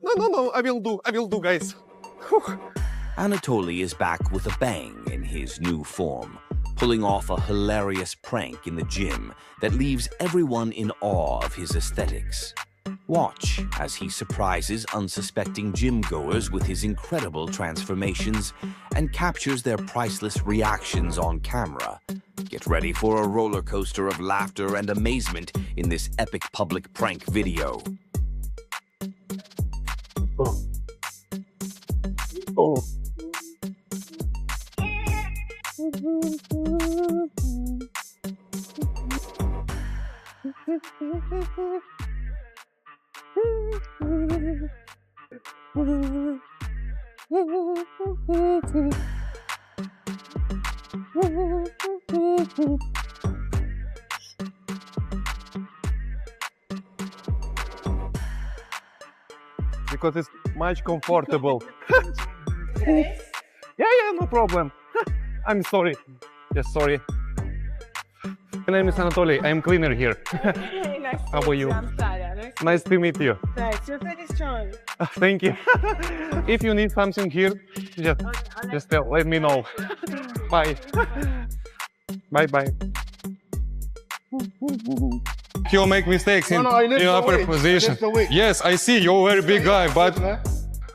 No, I will do, guys. Anatoly is back with a bang in his new form, pulling off a hilarious prank in the gym that leaves everyone in awe of his aesthetics. Watch as he surprises unsuspecting gym-goers with his incredible transformations and captures their priceless reactions on camera. Get ready for a roller coaster of laughter and amazement in this epic public prank video. Oh. Because it's much comfortable. Yeah, no problem. I'm sorry. Yes, sorry. My name is Anatoly. I'm cleaner here. Hey, nice to How meet are you? I'm Sadia. Nice to meet you. Nice. You're pretty strong. Thank you. If you need something here, just let me know. Bye. Bye. You make mistakes in upper position. Yes, I see you're a very big guy, but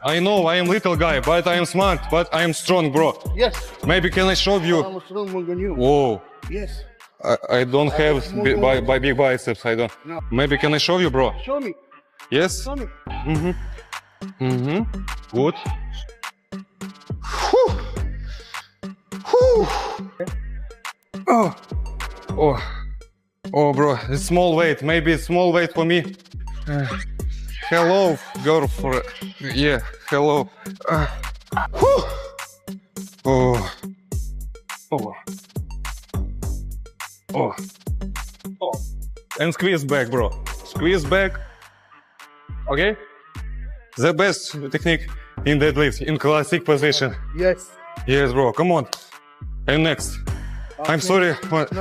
I know I am little guy, but I am smart, but I am strong, bro. Yes. Maybe can I show you? I'm stronger than you. Whoa. Yes. I don't have big biceps. I don't. No. Maybe can I show you, bro? Show me. Yes. Show me. Good. Oh, bro, it's small weight. Maybe it's small weight for me. Hello, girlfriend. Yeah, hello. And squeeze back, bro. Squeeze back. Okay? The best technique in deadlift, in classic position. Yes. Yes, bro, come on. And next. I'm sorry.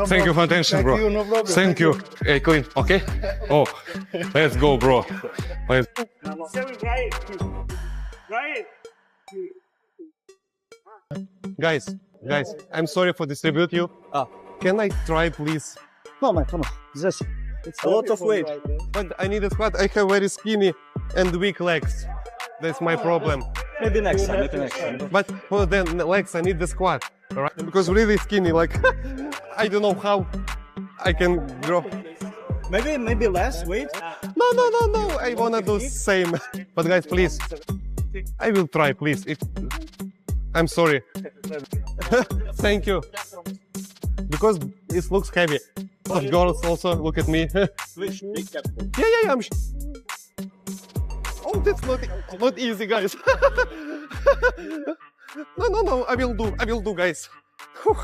Thank you for attention, bro. Thank you, no problem. Thank you. Hey, clean, okay? Oh, let's go, bro. Let's... Guys, I'm sorry for distribute you. Can I try, please? Come on. It's a lot of weight. But I need a squat. I have very skinny and weak legs. That's my problem. Maybe next time. But for the legs, I need the squat. All right? Because really skinny, like I don't know how I can grow. Maybe less weight. No. I wanna do same. But guys, please, I will try, please. I'm sorry. Thank you. Because it looks heavy. Of girls also look at me. Yeah. Oh, that's not easy, guys. No. I will do, guys. Whew.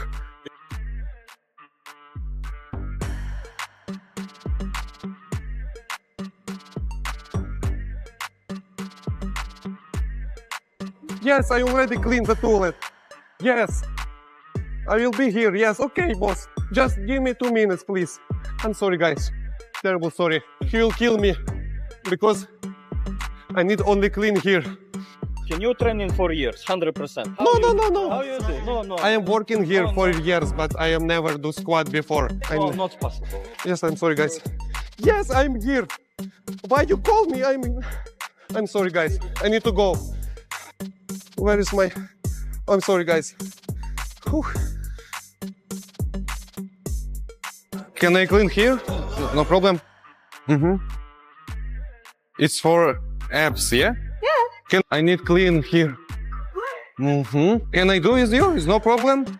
Yes, I already cleaned the toilet. Yes. I will be here. Yes, okay, boss. Just give me 2 minutes, please. I'm sorry, guys. Terrible sorry. He will kill me because I need only clean here. Can you train in 4 years, 100%? No. How you do? No. I am working here for years, but I have never do squat before. No, not possible. Yes, I'm sorry, guys. Yes, I'm here. Why you call me? I'm sorry, guys. I need to go. Where is my... I'm sorry, guys. Whew. Can I clean here? No problem. It's for abs, yeah? Yeah. I need clean here. Can I do with you? It's no problem.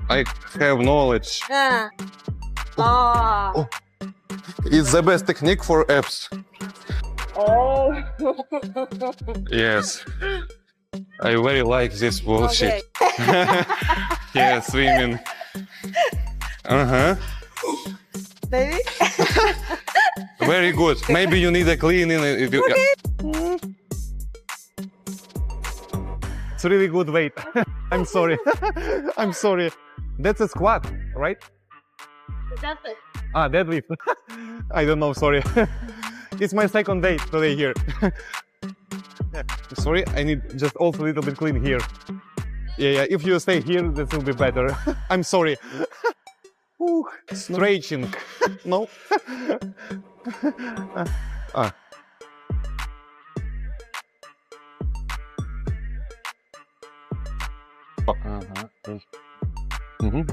I have knowledge. Oh. It's the best technique for abs. Oh. Yes. I very like this bullshit. Okay. Yes, women. Baby? Very good. Maybe you need a cleaning. It's really good weight. I'm sorry. I'm sorry. That's a squat, right? That's it. Deadlift. I don't know, sorry. It's my second day today here. Sorry, I need just also a little bit clean here. Yeah, if you stay here, this will be better. I'm sorry. Ooh, stretching. No?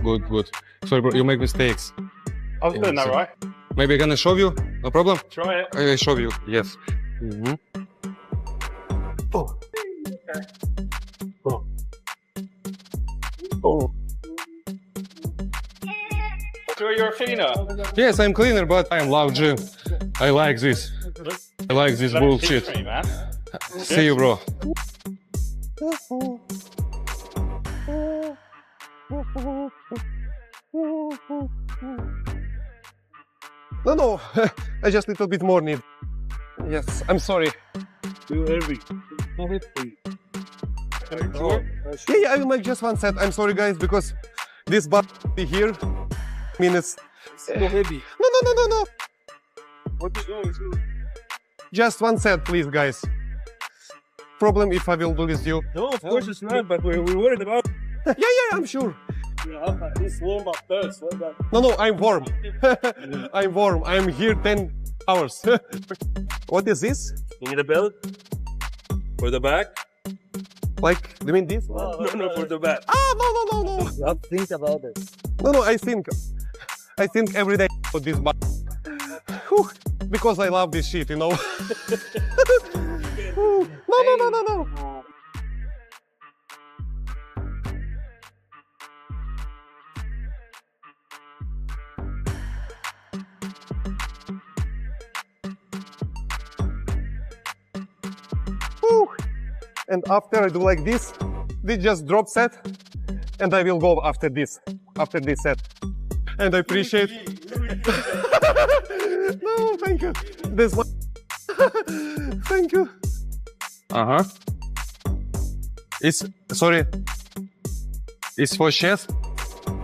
Good. Sorry, bro, you make mistakes. I was doing that right. Maybe I gonna show you. No problem. Try it. I show you. Yes. So you're a cleaner. Yes, I'm cleaner, but I'm love gym. I like this. I like this bullshit. Teach me, man. See you, bro. No, I just a little bit more need. Yes, I'm sorry. Too heavy. Yeah, I will make just one set. I'm sorry, guys, because this bar here means So heavy. no. What is wrong? Just one set, please, guys. Problem if I will do with you. No, of course it's not, but we're worried about. Yeah, I'm sure. Yeah, it's warm up first. No, I'm warm. I'm warm. I'm here 10 hours. What is this? You need a belt? For the back? Like, do you mean this? No, for the back. No. You have to think about it. No, I think every day for this bar. Whew, because I love this shit, you know. No. Whew. And after I do like this just drop set, and I will go after this set. And I appreciate. No, thank you. This one. Thank you. It's sorry. It's for chest.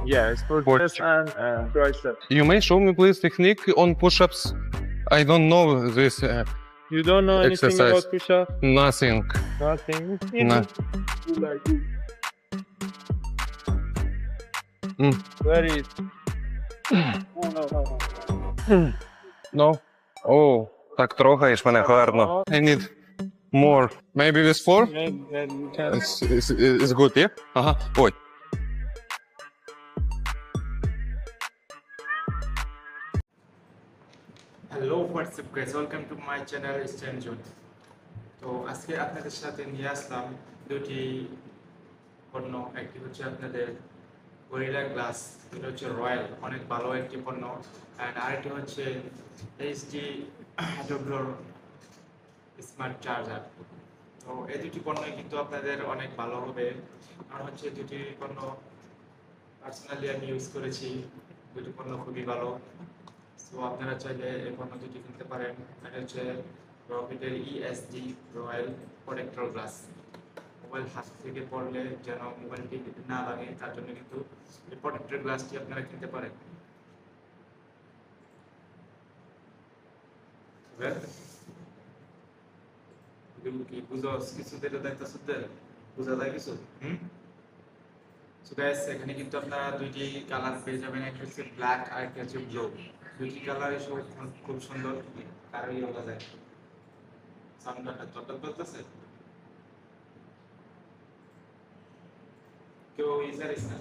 Yeah, it's for chest and tricep. You may show me please technique on push-ups. I don't know this You don't know anything exercise. about push-up? Nothing. Nothing. No. Like Mm. No. О, так трогаєш мене гарно. I need more. Maybe this four? It's good, yeah? Ага. Ой. Hello WhatsApp guys welcome to my channel stand zone. তো আজকে আপনাদের সাথে নিয়ে আসলাম দুটি পণ্য। একটি হচ্ছে আপনাদের গরিলা গ্লাস, এটা হচ্ছে রয়্যাল, অনেক ভালো একটি পণ্য। অ্যান্ড আরেকটি হচ্ছে এইচডি ডব্লিউর স্মার্ট চার্জার। তো এই দুটি পণ্যই কিন্তু আপনাদের অনেক ভালো হবে, কারণ হচ্ছে দুটি পণ্য পার্সোনালি আমি ইউজ করেছি। দুটি পণ্য খুবই ভালো। সো আপনারা চাইলে এই পণ্য দুটি কিনতে পারেন। এটা হচ্ছে রকেটের ESD royal protector glass. Mobile হাত থেকে পড়লে যেন মোবাইলটি না লাগে, তার জন্য কিন্তু এই প্রোটেক্টর গ্লাসটি আপনারা কিনতে পারেন। কি বুঝো কিছু যেটা দেখতেছো, বুঝা যায় কিছু? সো গাইস, এখানে কিন্তু আপনারা দুইটি কালার পেয়ে যাবেন, একটা হচ্ছে ব্ল্যাক আর একটা হচ্ছে ব্লু। দুইটি কালারই খুব সুন্দর, কারোই বলা যায়। সামনে টটল বলতেছে কেউ ইজারিস না।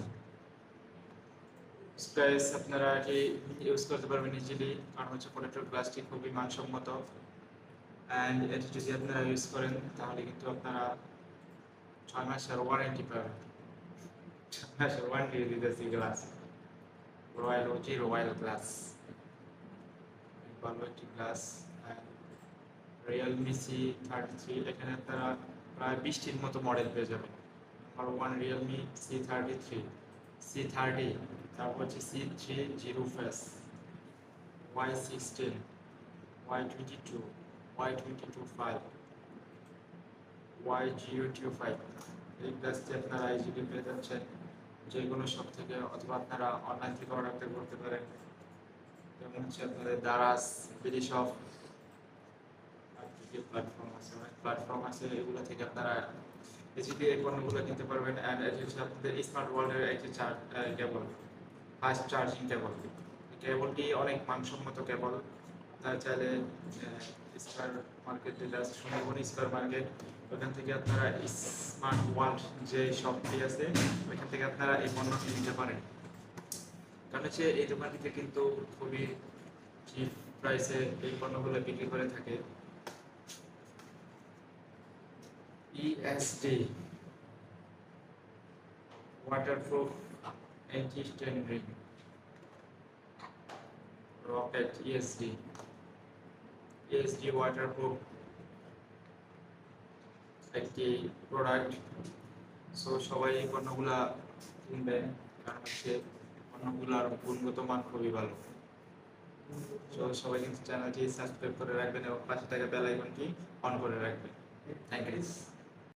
গাইস, আপনারা এটি ইউজ করতে পারবেন ইজিলি, কারণ হচ্ছে প্রোটেক্টর গ্লাসটি খুবই মানসম্মত। অ্যান্ড এটি যদি আপনারা ইউজ করেন তাহলে কিন্তু আপনারা 6 মাসের ওয়ারেন্টি পাবেন। 6 মাসের ওয়ারেন্টি দিতেছি glass, royal OG royal glass, ভালো একটি গ্লাস। রিয়েলমি C33, এখানে আপনারা প্রায় 20টির মতো মডেল পেয়ে যাবেন। নাম্বার 1 রিয়েলমি C30, তারপর হচ্ছে C3 zero face, Y16, Y22, Y22.5, Y025। এই গ্লাসটি আপনারা ইজিলি পেয়ে যাচ্ছেন যে কোনো শপ থেকে, অথবা আপনারা অনলাইন থেকে অর্ডার করতে পারেন। যেমন হচ্ছে আপনাদের দারাজ, বিডি শপ, প্ল্যাটফর্ম আছে, অনেক প্ল্যাটফর্ম আছে, এগুলো থেকে আপনারা ইজিলি এই পণ্যগুলো কিনতে পারবেন। অ্যান্ড এটি হচ্ছে আপনাদের স্মার্ট ওয়ার্ল্ডের একটি কেবল, ফাস্ট চার্জিং কেবল। কেবলটি অনেক মানসম্মত কেবল। আপনারা চাইলে স্কয়ার মার্কেট যেটা আছে, সুন্দরবন স্কয়ার মার্কেট, ওখান থেকে আপনারা স্মার্ট ওয়ার্ল্ড যে শপটি আছে ওইখান থেকে আপনারা এই পণ্যটি নিতে পারেন। কারণ হচ্ছে এই দোকানটিতে কিন্তু খুবই চিপ প্রাইসে এই পণ্যগুলো বিক্রি করে থাকে। ESD waterproof anti-stain ring, Rocket ESD waterproof একটি প্রোডাক্ট। সো সবাই এই পণ্যগুলা কিনবেন, কারণ হচ্ছে পণ্যগুলোর গুণগত মান খুবই ভালো। সো সবাই কিন্তু চ্যানেলটি সাবস্ক্রাইব করে রাখবেন এবং পাশে থাকা বেল আইকনটি অন করে রাখবেন। Thank you.